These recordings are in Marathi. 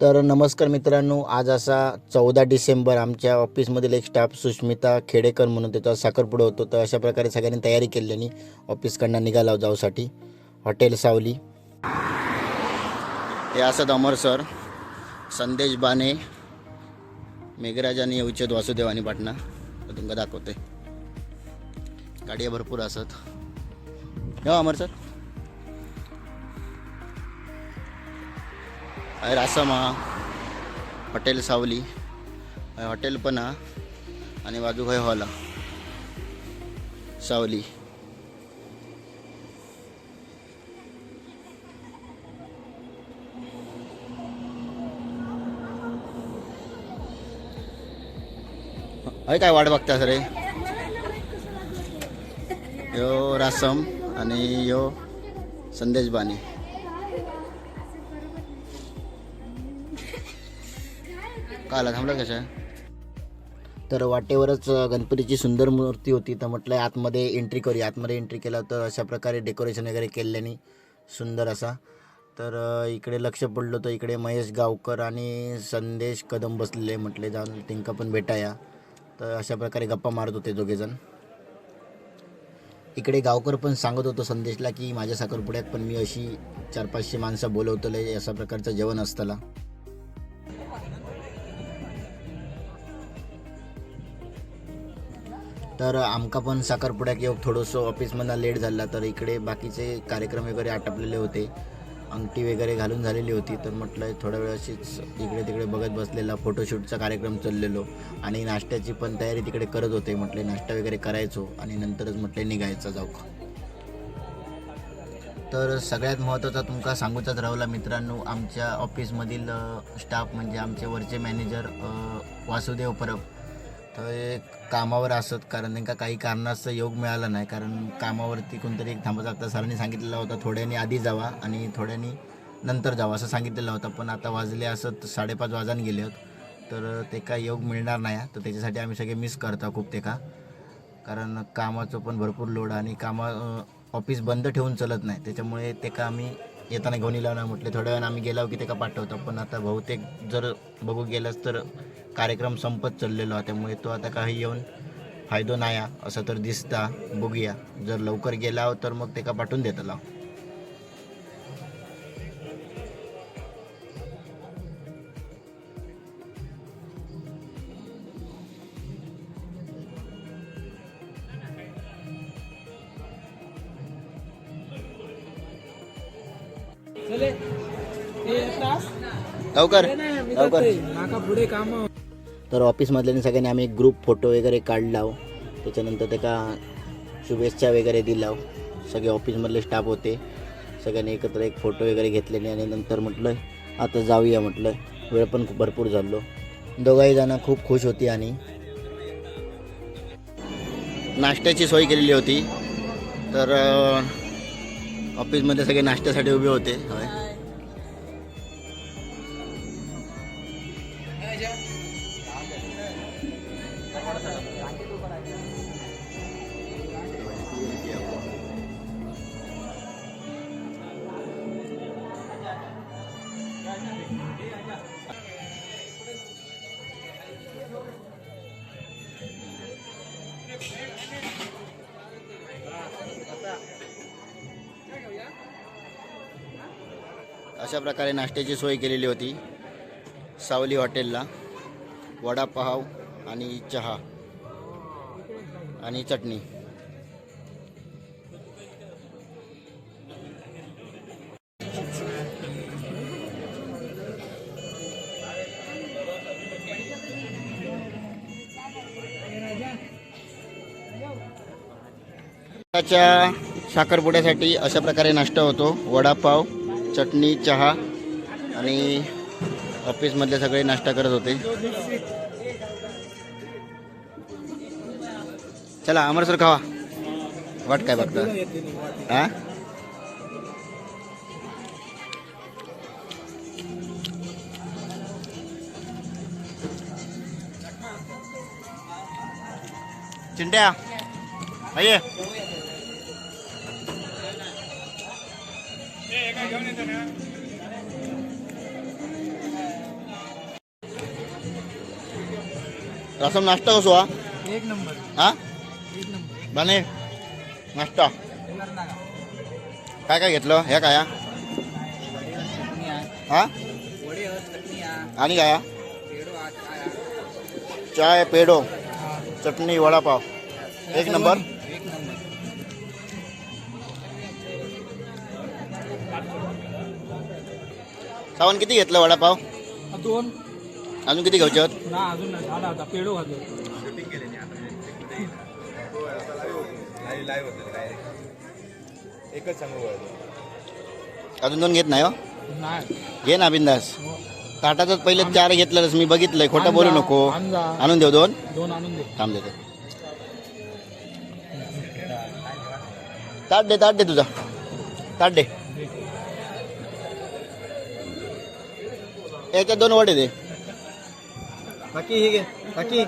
तर नमस्कार मित्रांनो, आज असा 14 डिसेंबर आमच्या ऑफिसमधील एक स्टाफ सुष्मिता खेडेकर म्हणून त्याचा साखरपुडा होतो. तर अशा प्रकारे सगळ्यांनी तयारी केल्याने ऑफिसकडनं निघाला जाऊसाठी हॉटेल सावली. हे असत अमर सर, संदेश बाने, मेघराज आणि उच्चेद वासुदेव आणि पाटणा. तुमका दाखवते गाड्या भरपूर असत. हो अमर सर, रासमा हॉटेल सावली हॉटेल पण हा आणि बाजू काय हॉल सावली. अय काय वाट बघता सर? यो रासम आणि यो संदेश बाने. काला थांबला कशा? तर वाटेवरच गणपतीची सुंदर मूर्ती होती. तर म्हटलं आतमध्ये एंट्री करूया. आतमध्ये एंट्री केला तर अशा प्रकारे डेकोरेशन वगैरे केल्याने सुंदर असा. तर इकडे लक्ष पडलं तर इकडे महेश गावकर आणि संदेश कदम बसलेले. म्हटले जाऊन तिंका पण भेटाया. तर अशा प्रकारे गप्पा मारत होते दोघेजण. इकडे गावकर पण सांगत होतो संदेशला की माझ्या साखरपुड्यात पण मी अशी 400-500 माणसं बोलवतले, अशा प्रकारचं जेवण असतला. तर आमका पण साखरपुड्याक येऊ थोडंसं ऑफिसमधनं लेट झाला. तर इकडे बाकीचे कार्यक्रम वगैरे आटपलेले होते, अंगठी वगैरे घालून झालेली होती. तर म्हटलं थोड्या वेळ अशीच इकडे तिकडे बघत बसलेला. फोटोशूटचा कार्यक्रम चाललेलो आणि नाश्त्याची पण तयारी तिकडे करत होते. म्हटले नाश्ता वगैरे करायचो आणि नंतरच म्हटले निघायचं जाऊ. तर सगळ्यात महत्त्वाचा तुमका सांगूचाच राहिला मित्रांनो, आमच्या ऑफिसमधील स्टाफ म्हणजे आमचे वरचे मॅनेजर वासुदेव परब. तर एक कामावर असत, कारण त्यांना काही कारणास्तव योग मिळाला नाही. कारण कामावरती कोणतरी एक थांबत लागता. सरांनी सांगितलेला होता थोड्यानी आधी जावा आणि थोड्यानी नंतर जावा असं सांगितलेलं होतं. पण आता वाजले असत 5:30 वाजान गेले होत. तर ते काय योग मिळणार नाही. तर त्याच्यासाठी आम्ही सगळे मिस करता खूप ते का, कारण कामाचं पण भरपूर लोड आणि ऑफिस बंद ठेवून चलत नाही. त्याच्यामुळे ते का आम्ही येताना घेऊन येलो ना. म्हटले थोड्या वेळानं आम्ही गेलो की ते का पाठवतो. पण आता बहुतेक जर बघू गेलास तर कार्यक्रम संपत चाललेलो आहे. त्यामुळे तो आता काही येऊन फायदो नाही असं तर दिसता. बघूया, जर लवकर गेला तर मग ते का पाठवून देतला. लवकर पुढे काम. तर ऑफिसमधल्या सगळ्यांनी आम्ही एक ग्रुप फोटो वगैरे काढला. त्याच्यानंतर ते का शुभेच्छा वगैरे दिला. सगळे ऑफिसमधले स्टाफ होते, सगळ्यांनी एकत्र एक फोटो वगैरे घेतलेले आणि नंतर म्हटलं आता जाऊया. म्हटलं वेळ पण खूप भरपूर झालो. दोघाही जण खूप खुश होती आणि नाश्त्याची सोय केलेली होती. तर ऑफिसमध्ये सगळे नाश्त्यासाठी उभे होते. अशा प्रकारे नाश्त्याची सोय केलेली होती सावली हॉटेलला. वडापाव आणि चहा आणि चटणी. त्याच्या साखरपुड्यासाठी अशा प्रकारे नाश्ता होतो. वडापाव, चटणी, चहा आणि ऑफिसमधले सगळे नाश्ता करत होते. चला अमर सर खावा. वाट काय बघता? हा चिंट्या अये रसम नाश्ता कसो हा एक नंबर हा एक नंबर बाने नाश्ता काय काय घेतलं हे काय हा? हा आणि काय हा? चाय पेडो चटणी वडापाव एक नंबर. सावन किती घेतलं वडापाव 2 अजून किती घ्यायचे आहेत? ना अजून नाही झाला होता पेडो खातो एकच सांगू अजून 2 घेत नाही हो नाही घे ना बिंदास ताटातच पहिले 4 घेतलंच मी बघितलंय खोटं बोलू नको आणजा आणून देऊ 2 2 आणून दे थांब देतो ताट दे तुझा ताट दे याच्यात 2 वडे दे बाकी हे घे बाकी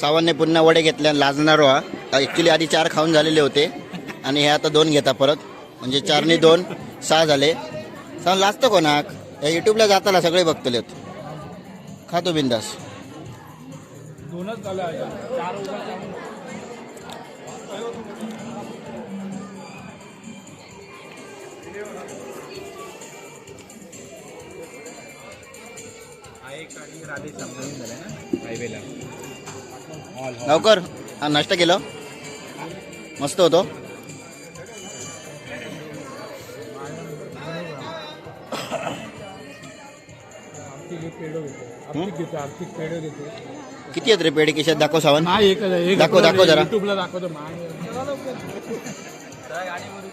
सावनने पुन्हा वडे घेतले आणि लाजणार हा ॲक्च्युली आधी 4 खाऊन झालेले होते आणि हे आता 2 घेता परत म्हणजे 4 ने 2 6 झाले. सावन लाजतो कोणाक या युट्यूबला जाताना सगळे बघतलेत खातो बिंदास. 2च झाले 4 उभा राधे समजून झालं ना हायवेला लवकर हा नाश्ता केलं मस्त होतो. पेडो घेतो आर्थिक पेडो घेतो किती आहेत रे पेढे केशात दाखव सावन नाही एक दाखव जरा. युट्यूबला दाखवतो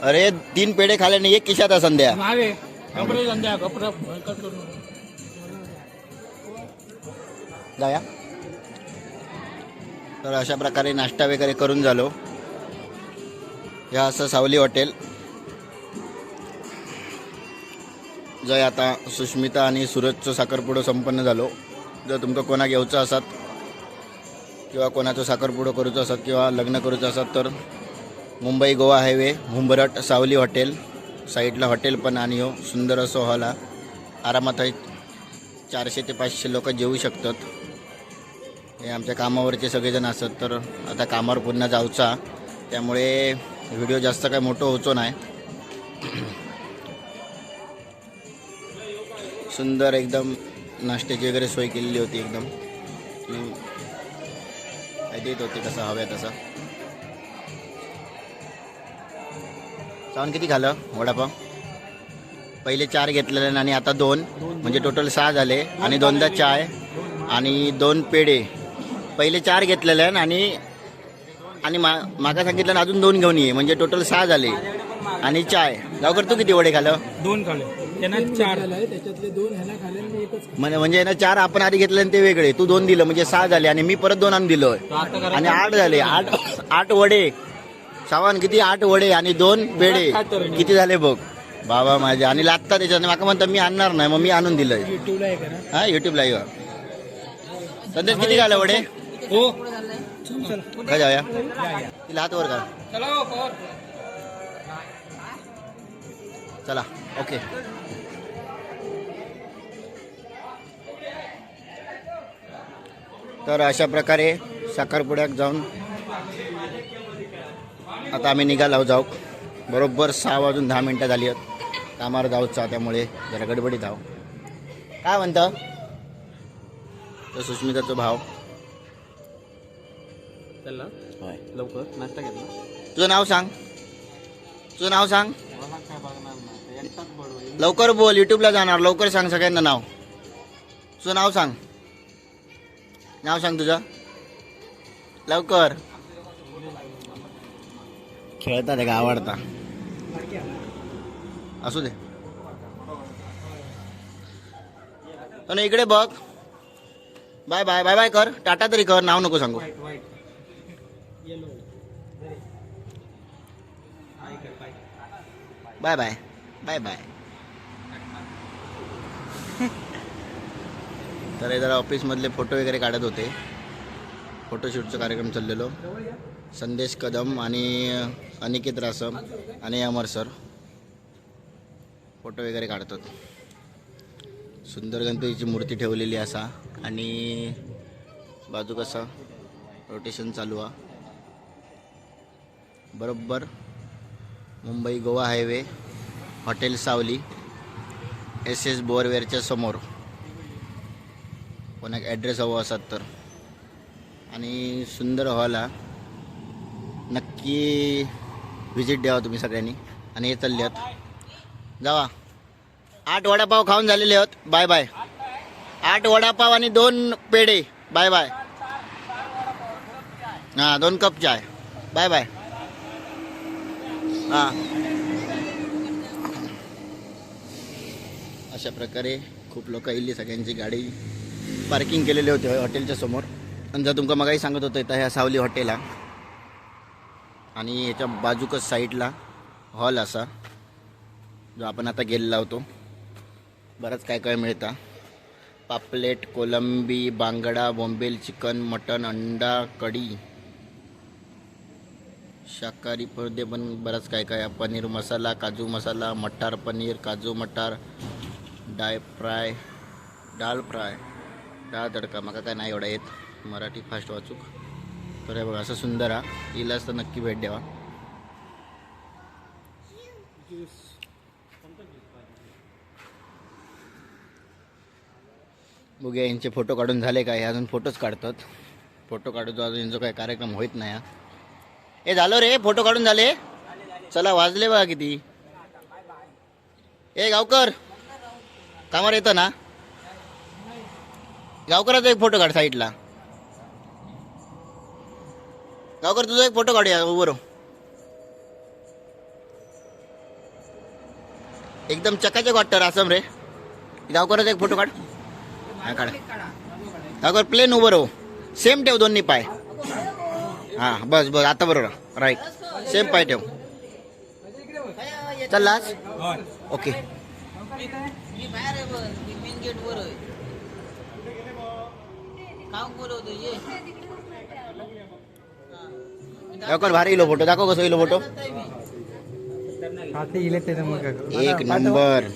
अरे 3 पेढे खाल्याने 1 खिशात आहे संध्या नाही रे कपडे संध्या कपडा कट करून जाया. तर अशा प्रकारे नाश्ता वगैरे करून झालो. हे असं सावली हॉटेल जय. आता सुष्मिता आणि सूरजचं साखरपुडं संपन्न झालो. जर तुमका कोणा घेऊचं असत किंवा कोणाचं साखरपुडं करूचं असत किंवा लग्न करूचं असत तर मुंबई गोवा हायवे हुंबरट सावली हॉटेल साईडला हॉटेल पण आणि हो सुंदर असं हॉल हा. आरामात आहे 400 ते 500 लोक जेवू शकतात. हे आमच्या कामावरचे सगळेजण असतात. तर आता कामावर पुन्हा जाऊचा त्यामुळे व्हिडिओ जास्त काय मोठं होतो नाही. सुंदर एकदम नाश्त्याची वगैरे सोय केलेली होती एकदम देत होते कसं हव्या तसं. सावन किती खाल्लं वडापाव पहिले 4 घेतलेले आणि आता 2 म्हणजे टोटल 6 झाले आणि 2दा चाय आणि 2 पेढे. पहिले 4 घेतलेले आणि मागा सांगितलं अजून 2 घेऊन ये म्हणजे टोटल 6 झाले आणि चाय. लवकर तू किती वडे खाल्लं 2 खाले त्यांना 4 झाले त्याच्यातले 2 ह्याला खाले मी एकच म्हणजे यांना 4 आपण आधी घेतले आणि ते वेगळे तू 2 दिलं म्हणजे 6 झाले आणि मी परत 2 आणून दिलोय आणि 8 झाले. 8 वडे सावन किती 8 वडे आणि 2 पेढे किती झाले बघ बाबा माझे. आणि लागतात त्याच्याने माका म्हणतात मी आणणार नाही मग मी आणून दिलंय. युट्यूबला आहे का हा युट्यूब लाईव्ह सध्या किती झालं वडे हो काय जाऊया तिला हात वर का चला ओके. तर अशा प्रकारे साखरपुड्यात जाऊन आता आम्ही निघालो जाऊ. बरोबर 6:10 झाली आहेत. कामावर जाऊचा त्यामुळे जरा गडबडीत आहो. काय म्हणतं तर सुष्मिताचा भाव त्याला होय. लवकर नाश्ता घेतला तुझं नाव सांग लवकर बोल युट्यूबला जाणार लवकर सांग सगळ्यांना नाव. तुझं नाव सांग तुझं लवकर. खेळतात का आवडता असू दे. पण इकडे बघ बाय बाय बाय बाय कर टाटा तरी कर नाव नको सांगू. Bye bye bye bye. तर हे जरा ऑफिसमधले फोटो वगैरे काढत होते. फोटोशूटचा कार्यक्रम चाललेलो. संदेश कदम आणि अनिकेत रासम आणि अमर सर फोटो वगैरे काढतात. सुंदर गणपतीची मूर्ती ठेवलेली असा आणि बाजू कसा रोटेशन चालू आहे. बरोबर मुंबई गोवा हायवे हॉटेल सावली SS बोअरवेअरच्या समोर. कोणाक ॲड्रेस हवं असतात तर. आणि सुंदर हॉल हा, नक्की व्हिजिट द्यावा तुम्ही सगळ्यांनी. आणि हे चालले आहेत जावा. 8 वडापाव खाऊन झालेले आहेत. Bye bye. 8 वडापाव आणि 2 पेढे. Bye bye. हां 2 कप चाय. Bye bye. हां अशा प्रकारे खूप लोक इल्ली सगळ्यांची गाडी पार्किंग केलेली होती हॉटेलच्या समोर. आणि जर तुमका मगाही सांगत होतं इथं ह्या सावली हॉटेल हा आणि याच्या बाजूकच साईडला हॉल असा जो आपण आता गेलेला होतो. बरंच काय काय मिळतं. पापलेट, कोलंबी, बांगडा, बोंबील, चिकन, मटन, अंडा, कढी, शाकाहारी पडदे पण बरंच काय काय. पनीर मसाला, काजू मसाला, मटार पनीर, काजू मटार, डाळ फ्राय, डाळ तडका. मका काय नाही एवढा येत मराठी फास्ट वाचूक. तर हे बघा असं सुंदर हा. इलाच तर नक्की भेट द्यावा. बघूया यांचे फोटो काढून झाले काय. अजून फोटोच काढतात. फोटो काढतो अजून यांचा काय कार्यक्रम होत नाही. हे झालं रे फोटो काढून झाले. चला वाजले बघा किती. ए गावकर कामावर येतं ना. गावकराचा एक फोटो काढ साईडला. गावकर तुझा एक फोटो काढूया उभं राहू. एकदम चकाचक वाटतं आसम रे. गावकराचा एक फोटो काढ. हा काढ. गावकर प्लेन उभं राहू. सेम ठेव दोन्ही पाय. हां बस बस आता बरोबर राईट. सेम पाय ठेव. चाललास ओके. गावकर भारी इलो फोटो दाखव. कसं इलो फोटो. एक नंबर.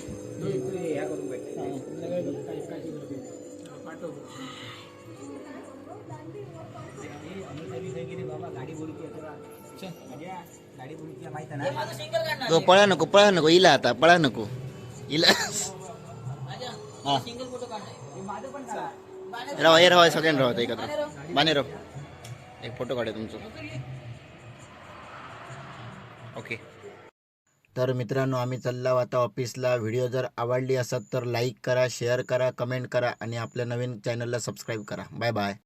तो पळा नको इला आता पळा नको इला. हा राहा सगळ्यांना राहत एकत्र. बाने राव एक फोटो काढा तुमचं. ओके. तर मित्रांनो आम्ही चाललो आता ऑफिसला. व्हिडिओ जर आवडली असेल तर लाईक करा, शेअर करा, कमेंट करा आणि आपल्या नवीन चॅनलला सबस्क्राईब करा. Bye bye.